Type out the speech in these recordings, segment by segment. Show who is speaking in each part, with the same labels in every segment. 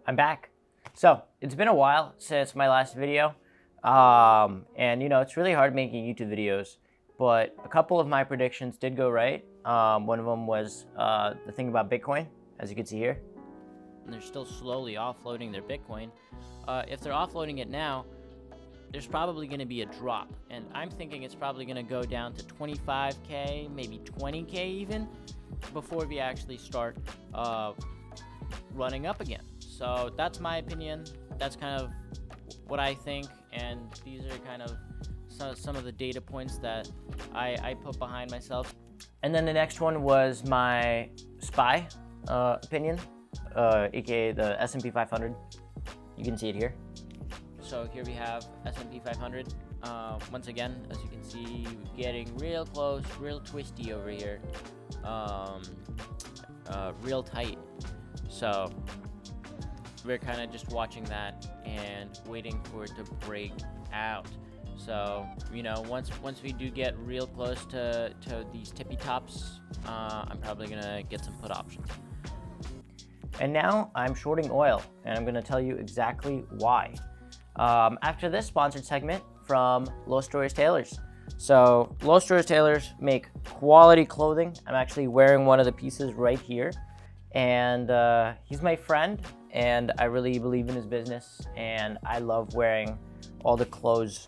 Speaker 1: I'm back. So it's been a while since my last video, and it's really hard making YouTube videos, but a couple of my predictions did go right. One of them was the thing about Bitcoin, as you can see here.
Speaker 2: And they're still slowly offloading their Bitcoin. If they're offloading it now, there's probably going to be a drop, and I'm thinking it's probably going to go down to 25k, maybe 20k even, before we actually start running up again. So that's my opinion. That's kind of what I think, and these are kind of some of the data points that I put behind myself.
Speaker 1: And then the next one was my SPY opinion, aka the S&P 500. You can see it here.
Speaker 2: So here we have S&P 500. Once again, as you can see, getting real close, real twisty over here, real tight. So we're kind of just watching that and waiting for it to break out. So once we do get real close to these tippy tops, I'm probably gonna get some put options.
Speaker 1: And now I'm shorting oil, and I'm gonna tell you exactly why. After this sponsored segment from Low Stories Tailors. So Low Stories Tailors make quality clothing. I'm actually wearing one of the pieces right here, and he's my friend, and I really believe in his business, and I love wearing all the clothes.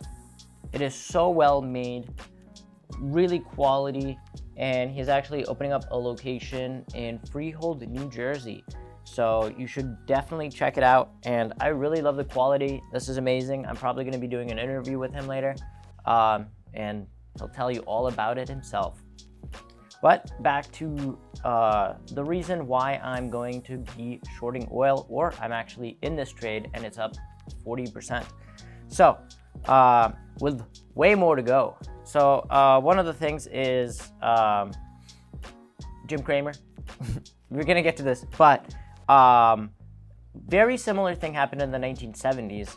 Speaker 1: It is so well made, really quality, and he's actually opening up a location in Freehold, New Jersey. So you should definitely check it out, and I really love the quality. This is amazing. I'm probably going to be doing an interview with him later, and he'll tell you all about it himself. But back to the reason why I'm going to be shorting oil, or I'm actually in this trade, and it's up 40%. So with way more to go. So one of the things is Jim Cramer. We're going to get to this, but very similar thing happened in the 1970s,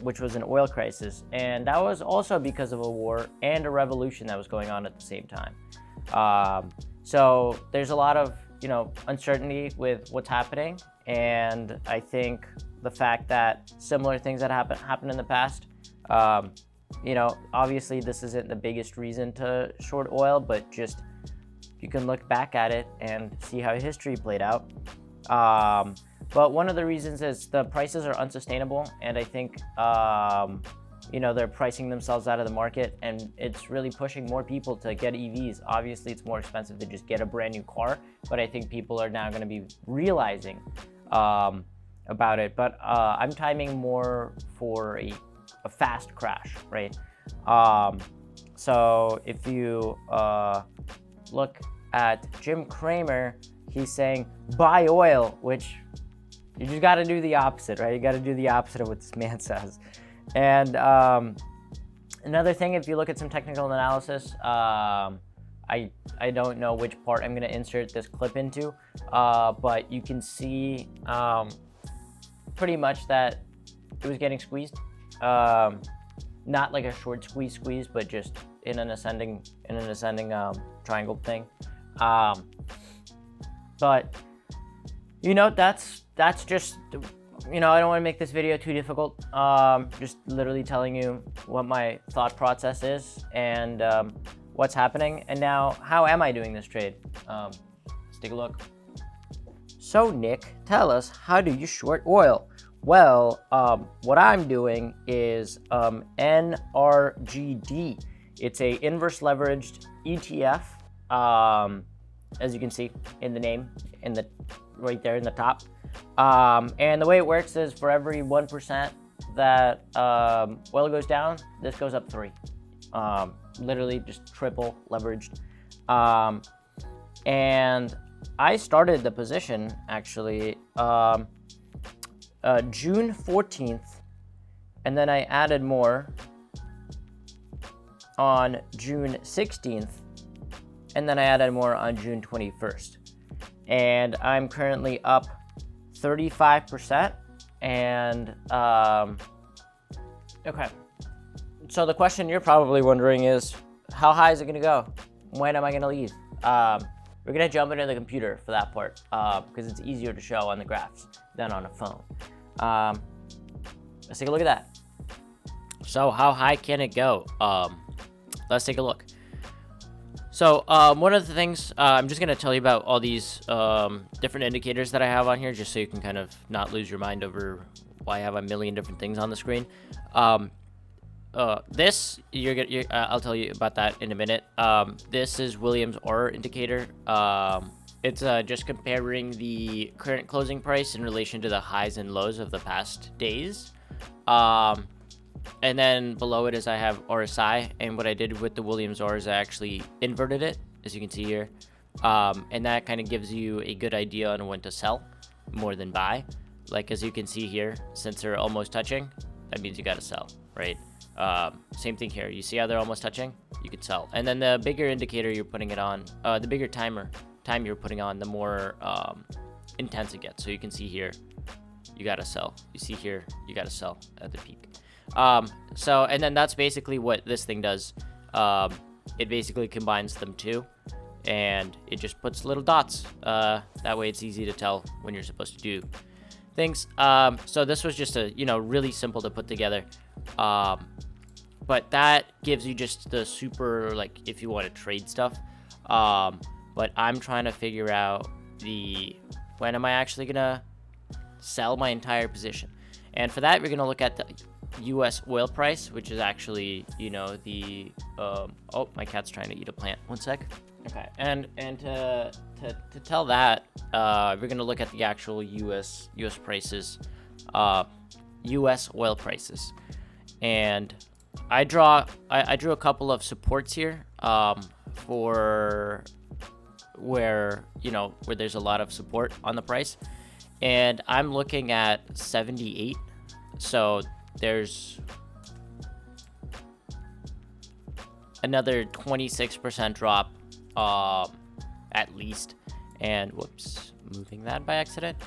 Speaker 1: which was an oil crisis, and that was also because of a war and a revolution that was going on at the same time. So there's a lot of uncertainty with what's happening, and I think the fact that similar things that happened in the past, obviously this isn't the biggest reason to short oil, but just you can look back at it and see how history played out. But one of the reasons is the prices are unsustainable, and I think they're pricing themselves out of the market, and it's really pushing more people to get EVs. Obviously, it's more expensive to just get a brand new car, but I think people are now going to be realizing about it. But I'm timing more for a fast crash, right? So if you look at Jim Cramer, he's saying buy oil, which you just got to do the opposite, right? You got to do the opposite of what this man says. And another thing, if you look at some technical analysis, I don't know which part I'm going to insert this clip into, but you can see pretty much that it was getting squeezed. Not like a short squeeze, but just in an ascending triangle thing. But that's just, I don't want to make this video too difficult. Just literally telling you what my thought process is and what's happening. And now, how am I doing this trade? Let's take a look. So Nick, tell us, how do you short oil? Well, what I'm doing is NRGD. It's a inverse leveraged ETF, as you can see in the name, right there in the top. And the way it works is for every 1% that oil goes down, this goes up 3. Literally just triple leveraged. And I started the position actually June 14th, and then I added more on June 16th, and then I added more on June 21st. And I'm currently up 35%. And okay, so the question you're probably wondering is, how high is it going to go? When am I going to leave? we're gonna jump into the computer for that part because it's easier to show on the graphs than on a phone. Let's take a look at that.
Speaker 2: So how high can it go? Let's take a look. So one of the things, I'm just going to tell you about all these different indicators that I have on here, just so you can kind of not lose your mind over why I have a million different things on the screen. This, I'll tell you about that in a minute. This is Williams Order indicator. It's just comparing the current closing price in relation to the highs and lows of the past days. And then below it is I have RSI, and what I did with the Williams R is I actually inverted it, as you can see here. And that kind of gives you a good idea on when to sell more than buy. Like, as you can see here, since they're almost touching, that means you got to sell, right? Same thing here. You see how they're almost touching? You could sell. And then the bigger indicator you're putting it on, the bigger time you're putting on, the more intense it gets. So you can see here, you got to sell. You see here, you got to sell at the peak. So, and then that's basically what this thing does. It basically combines them two, and it just puts little dots. That way it's easy to tell when you're supposed to do things. So this was just really simple to put together. But that gives you just the super, like, if you want to trade stuff. But I'm trying to figure out when am I actually gonna sell my entire position. And for that, we're gonna look at the US oil price, which is actually, oh, my cat's trying to eat a plant. One sec. Okay, and to tell that, we're gonna look at the actual US prices, US oil prices, and I drew a couple of supports here, for where there's a lot of support on the price, and I'm looking at 78. So there's another 26% drop, at least. And whoops, moving that by accident.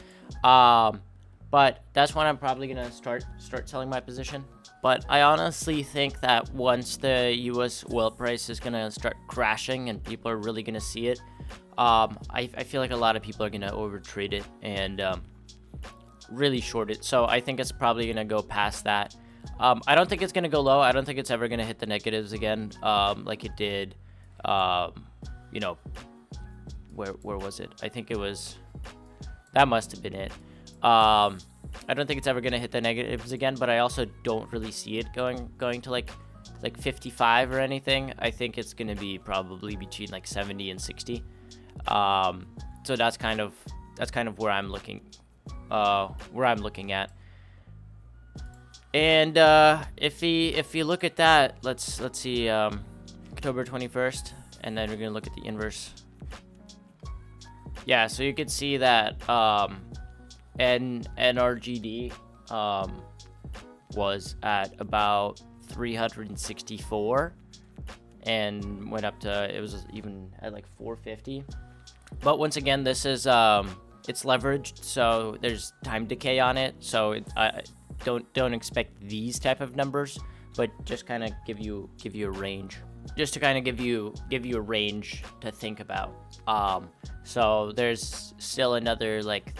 Speaker 2: But that's when I'm probably gonna start selling my position. But I honestly think that once the US oil price is gonna start crashing and people are really gonna see it, I feel like a lot of people are gonna overtrade it and really short it. So I think it's probably gonna go past that. I don't think it's gonna go low. I don't think it's ever gonna hit the negatives again, like it did. Where was it? I think it was. That must have been it. I don't think it's ever gonna hit the negatives again, but I also don't really see it going to like 55 or anything. I think it's gonna be probably between like 70 and 60. So that's kind of where I'm looking. At. And if you look at that, let's see, October 21st, and then we're gonna look at the inverse. Yeah, so you could see that NRGD was at about 364 and went up to, it was even at like 450. But once again, this is it's leveraged, so there's time decay on it. So don't expect these type of numbers, but just kind of give you a range, just to kind of give you a range to think about. So there's still another like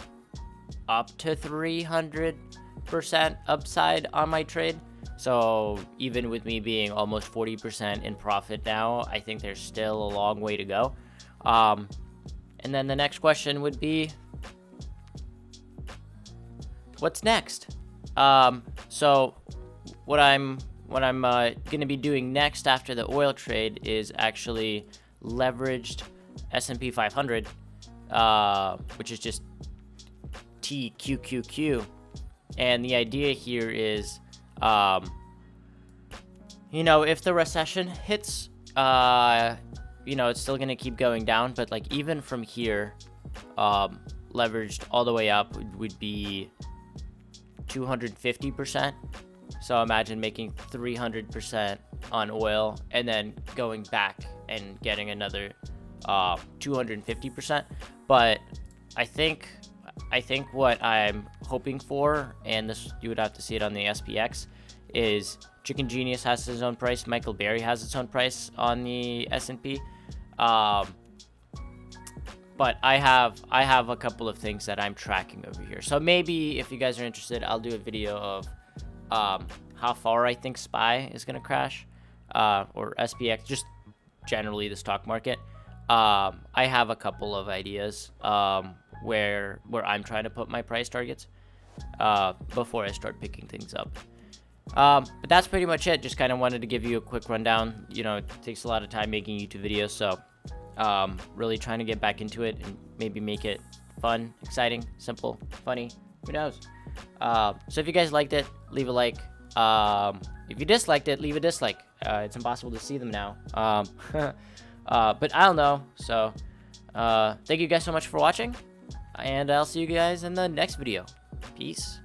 Speaker 2: up to 300% upside on my trade. So even with me being almost 40% in profit now, I think there's still a long way to go. And then the next question would be, what's next? So what I'm gonna be doing next after the oil trade is actually leveraged S&P 500, which is just TQQQ. And the idea here is, if the recession hits, it's still gonna keep going down, but like even from here, leveraged all the way up would be 250%. So imagine making 300% on oil and then going back and getting another 250%. But I think what I'm hoping for, and this you would have to see it on the SPX, is Chicken Genius has his own price, Michael Berry has its own price on the S&P. but I have a couple of things that I'm tracking over here. So maybe if you guys are interested, I'll do a video of how far I think SPY is gonna crash, or SPX, just generally the stock market. I have a couple of ideas where I'm trying to put my price targets before I start picking things up. But that's pretty much it. Just kind of wanted to give you a quick rundown. You know, it takes a lot of time making YouTube videos, so really trying to get back into it and maybe make it fun, exciting, simple, funny. Who knows? So if you guys liked it, leave a like. If you disliked it, leave a dislike. It's impossible to see them now. But I don't know. So thank you guys so much for watching, and I'll see you guys in the next video. Peace.